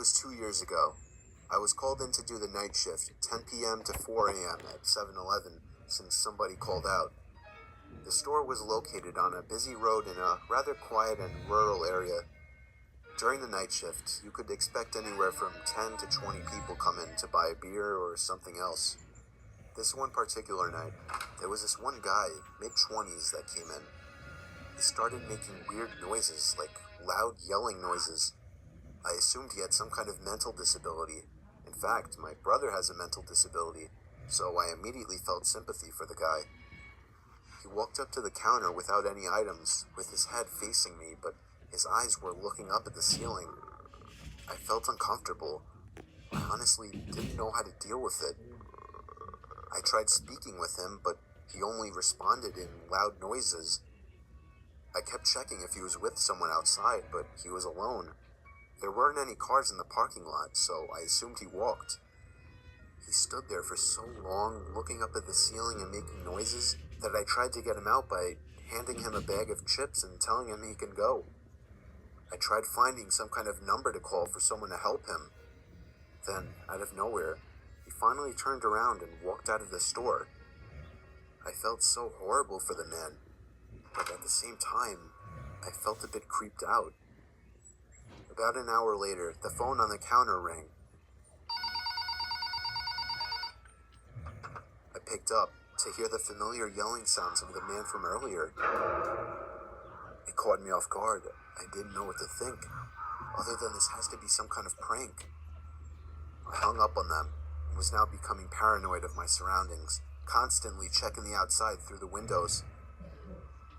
was 2 years ago. I was called in to do the night shift, 10 p.m. to 4 a.m. at 7-Eleven, since somebody called out. The store was located on a busy road in a rather quiet and rural area. During the night shift, you could expect anywhere from 10 to 20 people come in to buy a beer or something else. This one particular night, there was this one guy, mid-20s, that came in. He started making weird noises, like loud yelling noises. I assumed he had some kind of mental disability. In fact, my brother has a mental disability, so I immediately felt sympathy for the guy. He walked up to the counter without any items, with his head facing me, but his eyes were looking up at the ceiling. I felt uncomfortable. I honestly didn't know how to deal with it. I tried speaking with him, but he only responded in loud noises. I kept checking if he was with someone outside, but he was alone. There weren't any cars in the parking lot, so I assumed he walked. He stood there for so long, looking up at the ceiling and making noises, that I tried to get him out by handing him a bag of chips and telling him he can go. I tried finding some kind of number to call for someone to help him. Then, out of nowhere, he finally turned around and walked out of the store. I felt so horrible for the man, but at the same time, I felt a bit creeped out. About an hour later, the phone on the counter rang. I picked up to hear the familiar yelling sounds of the man from earlier. It caught me off guard. I didn't know what to think, other than this has to be some kind of prank. I hung up on them and was now becoming paranoid of my surroundings, constantly checking the outside through the windows.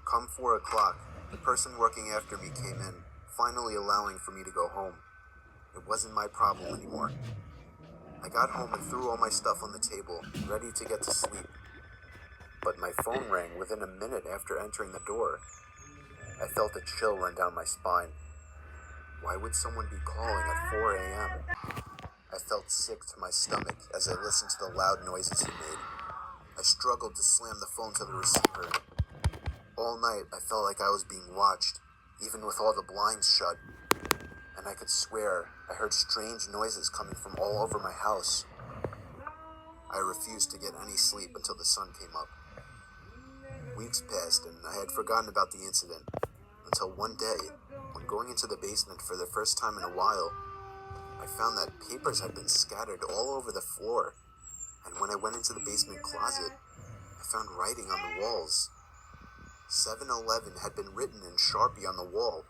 Come 4 o'clock, the person working after me came in, finally allowing for me to go home. It wasn't my problem anymore. I got home and threw all my stuff on the table, ready to get to sleep. But my phone rang within a minute after entering the door. I felt a chill run down my spine. Why would someone be calling at 4 a.m.? I felt sick to my stomach as I listened to the loud noises he made. I struggled to slam the phone to the receiver. All night, I felt like I was being watched, even with all the blinds shut. And I could swear I heard strange noises coming from all over my house. I refused to get any sleep until the sun came up. Weeks passed and I had forgotten about the incident, until one day, when going into the basement for the first time in a while, I found that papers had been scattered all over the floor, and when I went into the basement closet, I found writing on the walls. 7-Eleven had been written in Sharpie on the wall,